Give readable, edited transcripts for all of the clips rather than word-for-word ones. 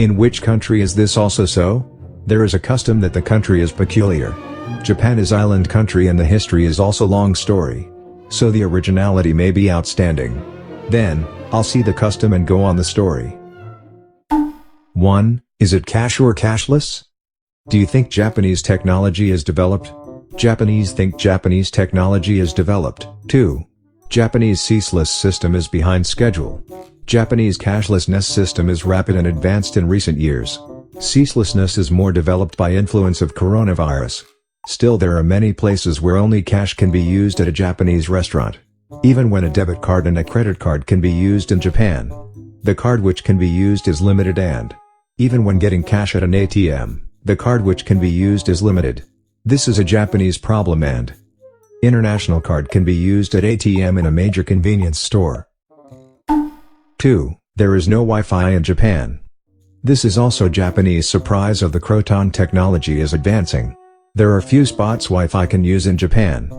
In which country is this also so? There is a custom that the country is peculiar. Japan is island country and the history is also long story. So the originality may be outstanding. Then, I'll see the custom and go on the story. 1. Is it cash or cashless? Do you think Japanese technology is developed? Japanese think Japanese technology is developed. 2. Japanese ceaseless system is behind schedule. Japanese cashlessness system is rapid and advanced in recent years. Ceaselessness is more developed by influence of coronavirus. Still there are many places where only cash can be used at a Japanese restaurant. Even when a debit card and a credit card can be used in Japan. The card which can be used is limited and even when getting cash at an ATM, the card which can be used is limited. This is a Japanese problem and international card can be used at ATM in a major convenience store. 2. There is no Wi-Fi in Japan. This is also Japanese surprise of the Croton technology is advancing. There are few spots Wi-Fi can use in Japan.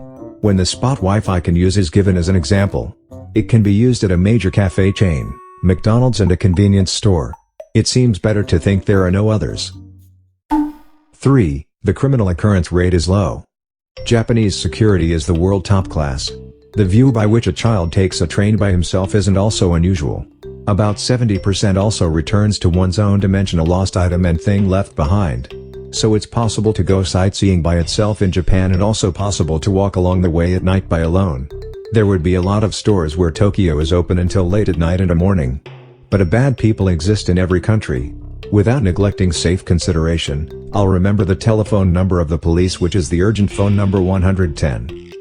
When the spot Wi-Fi can use is given as an example, it can be used at a major cafe chain, McDonald's and a convenience store. It seems better to think there are no others. 3. The criminal occurrence rate is low. Japanese security is the world top class. The view by which a child takes a train by himself isn't also unusual. About 70% also returns to one's own dimension a lost item and thing left behind. So it's possible to go sightseeing by itself in Japan and also possible to walk along the way at night by alone. There would be a lot of stores where Tokyo is open until late at night and a morning. But a bad people exist in every country. Without neglecting safe consideration, I'll remember the telephone number of the police which is the urgent phone number 110.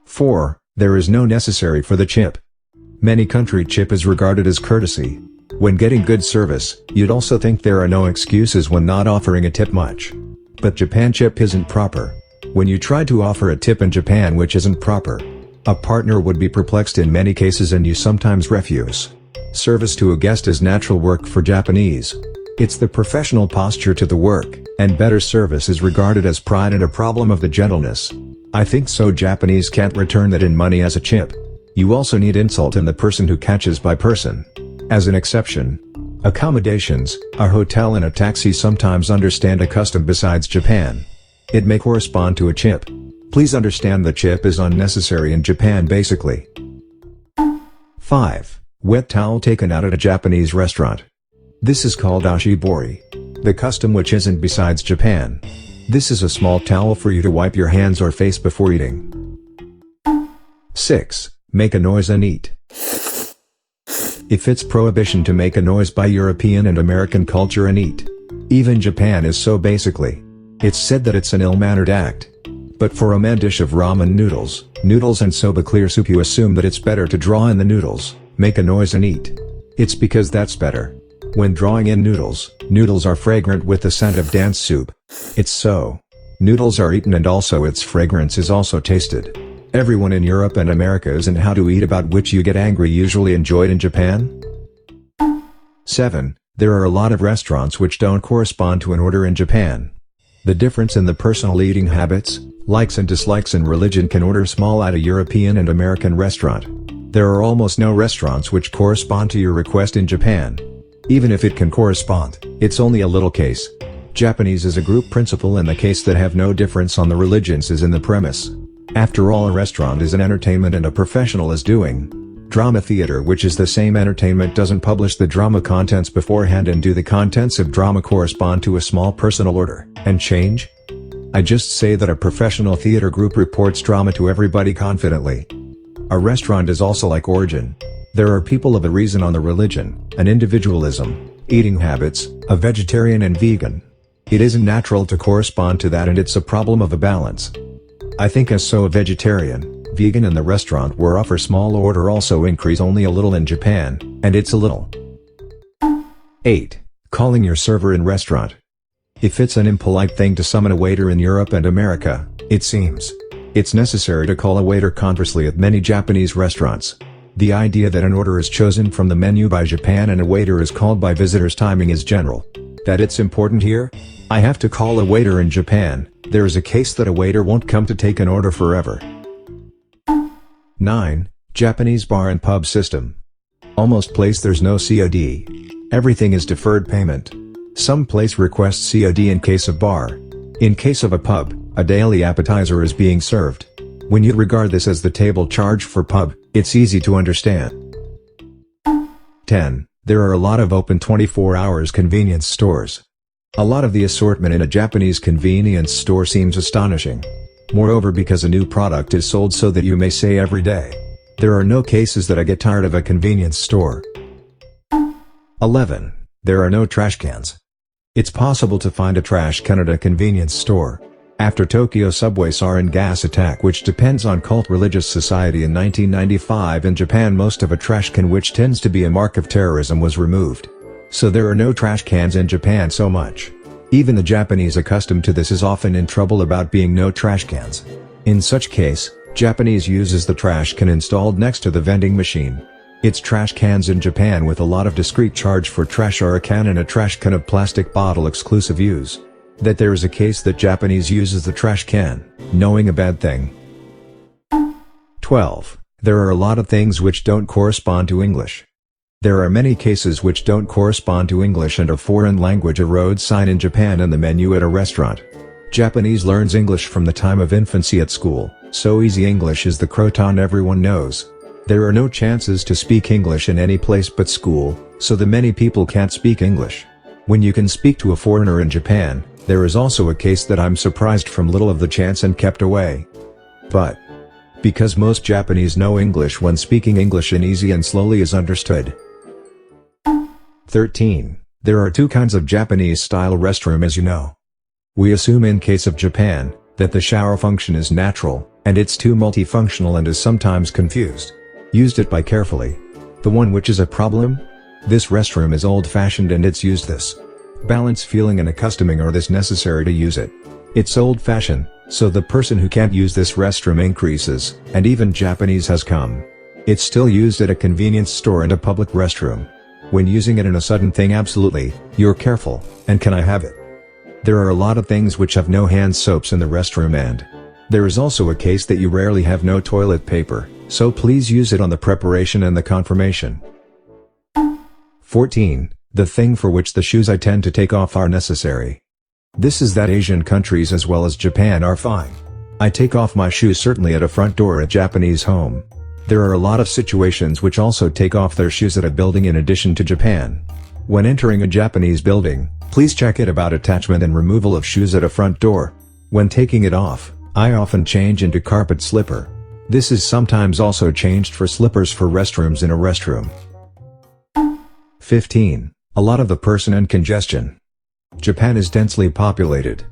4. There is no necessary for the chip. Many country chip is regarded as courtesy. When getting good service, you'd also think there are no excuses when not offering a tip much. But Japan chip isn't proper. When you try to offer a tip in Japan which isn't proper, a partner would be perplexed in many cases and you sometimes refuse. Service to a guest is natural work for Japanese. It's the professional posture to the work, and better service is regarded as pride and a problem of the gentleness. I think so Japanese can't return that in money as a chip. You also need insult in the person who catches by person. As an exception, accommodations, a hotel and a taxi sometimes understand a custom besides Japan. It may correspond to a chip. Please understand the chip is unnecessary in Japan basically. 5. Wet towel taken out at a Japanese restaurant. This is called ashibori. The custom which isn't besides Japan. This is a small towel for you to wipe your hands or face before eating. 6. Make a noise and eat. If it's prohibition to make a noise by European and American culture and eat. Even Japan is so basically. It's said that it's an ill-mannered act. But for a main dish of ramen noodles and soba clear soup you assume that it's better to draw in the noodles, make a noise and eat. It's because that's better. When drawing in noodles are fragrant with the scent of dance soup. It's so. Noodles are eaten and also its fragrance is also tasted. Everyone in Europe and America isn't how to eat about which you get angry usually enjoyed in Japan. 7. There are a lot of restaurants which don't correspond to an order in Japan. The difference in the personal eating habits, likes and dislikes and religion can order small at a European and American restaurant. There are almost no restaurants which correspond to your request in Japan. Even if it can correspond, it's only a little case. Japanese is a group principle and the case that have no difference on the religions is in the premise. After all a restaurant is an entertainment and a professional is doing drama theater which is the same entertainment doesn't publish the drama contents beforehand and do the contents of drama correspond to a small personal order, and change? I just say that a professional theater group reports drama to everybody confidently. A restaurant is also like origin. There are people of a reason on the religion, an individualism, eating habits, a vegetarian and vegan. It isn't natural to correspond to that and it's a problem of a balance. I think as so a vegetarian, vegan and the restaurant where offer small order also increase only a little in Japan, and it's a little. 8. Calling your server in restaurant. If it's an impolite thing to summon a waiter in Europe and America, it seems it's necessary to call a waiter conversely at many Japanese restaurants. The idea that an order is chosen from the menu by Japan and a waiter is called by visitors timing is general. That it's important here? I have to call a waiter in Japan, there is a case that a waiter won't come to take an order forever. 9. Japanese bar and pub system. Almost place there's no COD. Everything is deferred payment. Some place requests COD in case of bar. In case of a pub, a daily appetizer is being served. When you regard this as the table charge for pub, it's easy to understand. 10. There are a lot of open 24 hours convenience stores. A lot of the assortment in a Japanese convenience store seems astonishing. Moreover, because a new product is sold so that you may say every day. There are no cases that I get tired of a convenience store. 11. There are no trash cans. It's possible to find a trash can at a convenience store. After Tokyo subway sarin gas attack, which depends on cult religious society, in 1995 in Japan, most of a trash can, which tends to be a mark of terrorism, was removed. So there are no trash cans in Japan so much. Even the Japanese accustomed to this is often in trouble about being no trash cans. In such case, Japanese uses the trash can installed next to the vending machine. It's trash cans in Japan with a lot of discrete charge for trash are a can and a trash can of plastic bottle exclusive use. That there is a case that Japanese uses the trash can, knowing a bad thing. 12. There are a lot of things which don't correspond to English. There are many cases which don't correspond to English and are foreign language, a road sign in Japan and the menu at a restaurant. Japanese learns English from the time of infancy at school, so easy English is the croton everyone knows. There are no chances to speak English in any place but school, so the many people can't speak English. When you can speak to a foreigner in Japan, there is also a case that I'm surprised from little of the chance and kept away. But because most Japanese know English when speaking English in easy and slowly is understood. 13. There are two kinds of Japanese-style restroom, as you know. We assume in case of Japan, that the shower function is natural, and it's too multifunctional and is sometimes confused. Used it by carefully. The one which is a problem? This restroom is old-fashioned and it's used this. Balance feeling and accustoming are this necessary to use it. It's old-fashioned, so the person who can't use this restroom increases, and even Japanese has come. It's still used at a convenience store and a public restroom. When using it in a sudden thing, absolutely, you're careful, and can I have it? There are a lot of things which have no hand soaps in the restroom, and there is also a case that you rarely have no toilet paper, so please use it on the preparation and the confirmation. 14. The thing for which the shoes I tend to take off are necessary. This is that Asian countries as well as Japan are fine. I take off my shoes certainly at a front door at Japanese home. There are a lot of situations which also take off their shoes at a building in addition to Japan. When entering a Japanese building, please check it about attachment and removal of shoes at a front door. When taking it off, I often change into carpet slipper. This is sometimes also changed for slippers for restrooms in a restroom. 15. A lot of the person and congestion. Japan is densely populated.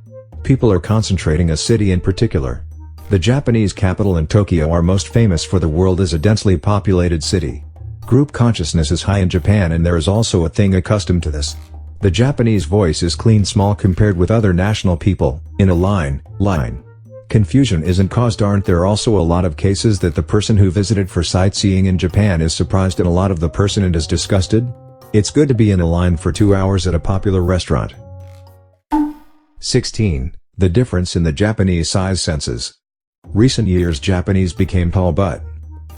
People are concentrating a city in particular. The Japanese capital and Tokyo are most famous for the world as a densely populated city. Group consciousness is high in Japan and there is also a thing accustomed to this. The Japanese voice is clean small compared with other national people, in a line. Confusion isn't caused. Aren't there also a lot of cases that the person who visited for sightseeing in Japan is surprised and a lot of the person and is disgusted? It's good to be in a line for 2 hours at a popular restaurant. 16. The difference in the Japanese size senses. Recent years Japanese became tall, but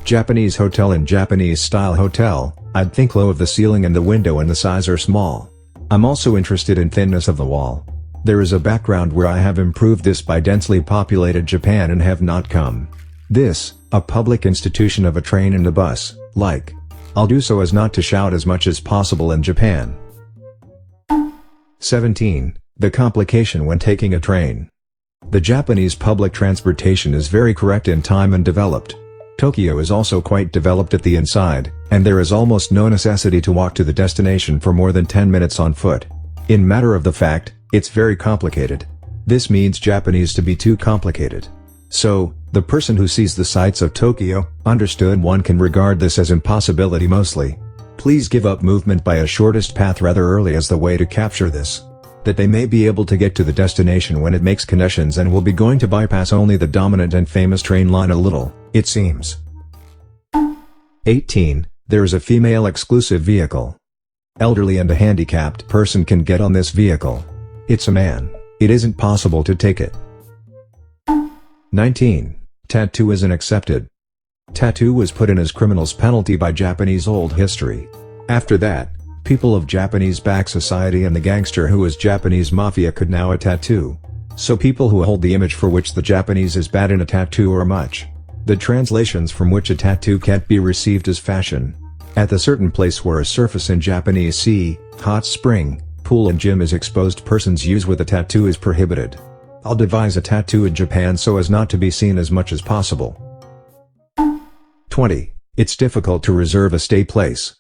Japanese hotel and Japanese style hotel, I'd think low of the ceiling and the window and the size are small. I'm also interested in thinness of the wall. There is a background where I have improved this by densely populated Japan and have not come. This, a public institution of a train and a bus, like. I'll do so as not to shout as much as possible in Japan. 17. The complication when taking a train. The Japanese public transportation is very correct in time and developed. Tokyo is also quite developed at the inside, and there is almost no necessity to walk to the destination for more than 10 minutes on foot. In matter of the fact, it's very complicated. This means Japanese to be too complicated. So, the person who sees the sights of Tokyo, understood, one can regard this as impossibility mostly. Please give up movement by a shortest path rather early as the way to capture this. That they may be able to get to the destination when it makes connections and will be going to bypass only the dominant and famous train line a little, it seems. 18. There is a female exclusive vehicle. Elderly and a handicapped person can get on this vehicle. It's a man. It isn't possible to take it. 19. Tattoo isn't accepted. Tattoo was put in as criminal's penalty by Japanese old history. After that, People of Japanese-backed society and the gangster who is Japanese mafia could now a tattoo. So people who hold the image for which the Japanese is bad in a tattoo are much. The translations from which a tattoo can't be received as fashion. At the certain place where a surface in Japanese sea, hot spring, pool and gym is exposed, persons use with a tattoo is prohibited. I'll devise a tattoo in Japan so as not to be seen as much as possible. 20. It's difficult to reserve a stay place.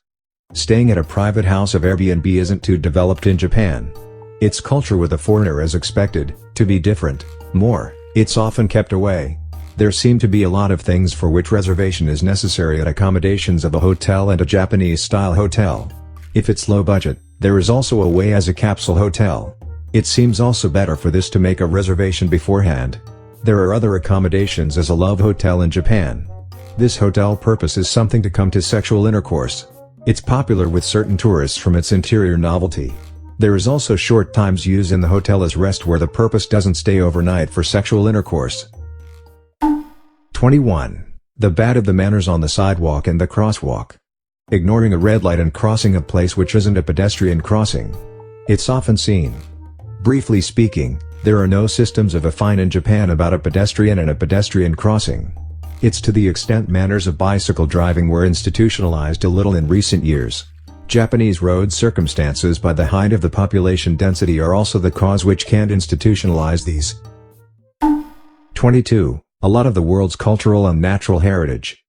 Staying at a private house of Airbnb isn't too developed in Japan. Its culture with a foreigner is expected to be different. More, it's often kept away. There seem to be a lot of things for which reservation is necessary at accommodations of a hotel and a Japanese-style hotel. If it's low budget, there is also a way as a capsule hotel. It seems also better for this to make a reservation beforehand. There are other accommodations as a love hotel in Japan. This hotel purpose is something to come to sexual intercourse. It's popular with certain tourists from its interior novelty. There is also short times used in the hotel as rest where the purpose doesn't stay overnight for sexual intercourse. 21. The bad of the manners on the sidewalk and the crosswalk. Ignoring a red light and crossing a place which isn't a pedestrian crossing. It's often seen. Briefly speaking, there are no systems of a fine in Japan about a pedestrian and a pedestrian crossing. It's to the extent manners of bicycle driving were institutionalized a little in recent years. Japanese road circumstances by the height of the population density are also the cause which can't institutionalize these. 22. A lot of the world's cultural and natural heritage.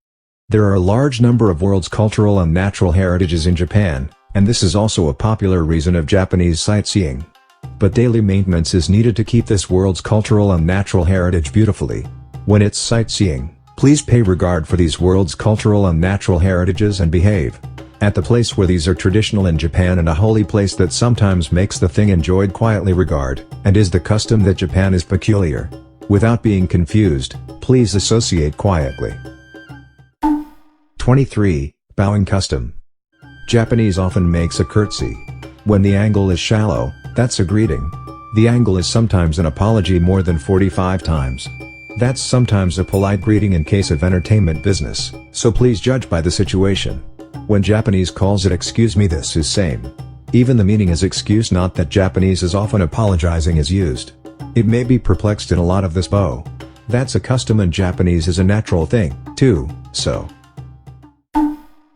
There are a large number of world's cultural and natural heritages in Japan, and this is also a popular reason of Japanese sightseeing. But daily maintenance is needed to keep this world's cultural and natural heritage beautifully. When it's sightseeing, please pay regard for these world's cultural and natural heritages and behave at the place where these are traditional in Japan and a holy place that sometimes makes the thing enjoyed quietly regard, and is the custom that Japan is peculiar. Without being confused, please associate quietly. 23. Bowing custom. Japanese often makes a curtsy. When the angle is shallow, that's a greeting. The angle is sometimes an apology more than 45 times. That's sometimes a polite greeting in case of entertainment business, so please judge by the situation. When Japanese calls it excuse me, this is same. Even the meaning is excuse, not that Japanese is often apologizing is used. It may be perplexed in a lot of this bow. That's a custom and Japanese is a natural thing, too, so.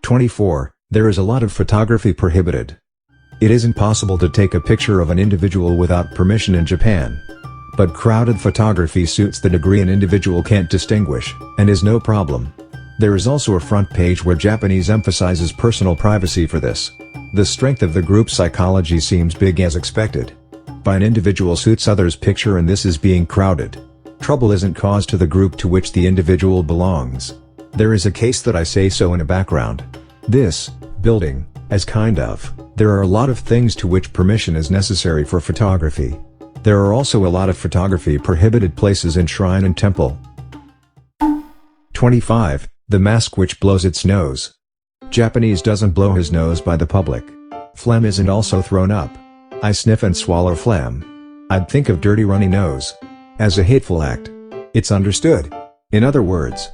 24. There is a lot of photography prohibited. It isn't possible to take a picture of an individual without permission in Japan. But crowded photography suits the degree an individual can't distinguish, and is no problem. There is also a front page where Japanese emphasizes personal privacy for this. The strength of the group psychology seems big as expected. By an individual suits others' picture and this is being crowded. Trouble isn't caused to the group to which the individual belongs. There is a case that I say so in a background. This building, as kind of, there are a lot of things to which permission is necessary for photography. There are also a lot of photography prohibited places in shrine and temple. 25. The mask which blows its nose. Japanese doesn't blow his nose by the public. Phlegm isn't also thrown up. I sniff and swallow phlegm. I'd think of dirty runny nose as a hateful act. It's understood. In other words,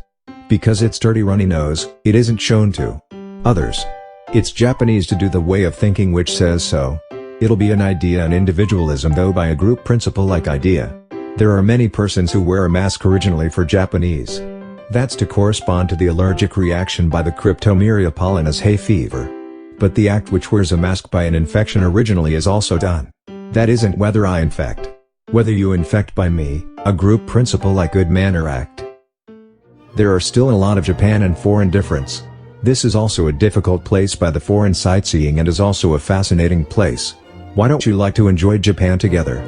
because it's dirty runny nose, it isn't shown to others. It's Japanese to do the way of thinking which says so. It'll be an idea and individualism though by a group principle like idea. There are many persons who wear a mask originally for Japanese. That's to correspond to the allergic reaction by the cryptomeria pollen as hay fever. But the act which wears a mask by an infection originally is also done. That isn't whether I infect. Whether you infect by me, a group principle like good manner act. There are still a lot of Japan and foreign difference. This is also a difficult place by the foreign sightseeing and is also a fascinating place. Why don't you like to enjoy Japan together?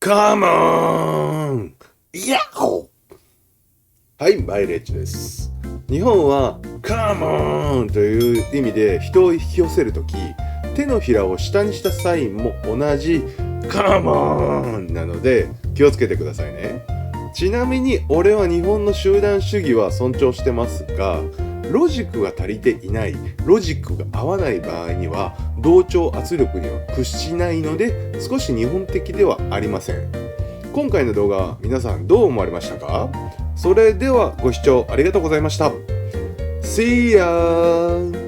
Come on! ヤッホー！はい、マイレッジです。日本は Come on! という意味で人を引き寄せるとき、手のひらを下にしたサインも同じ Come on! なので気をつけてくださいね。ちなみに俺は日本の集団主義は尊重してますが、ロジックが足りていない、ロジックが合わない場合には同調圧力には屈しないので少し日本的ではありません。今回の動画皆さんどう思われましたか？それではご視聴ありがとうございました。See ya!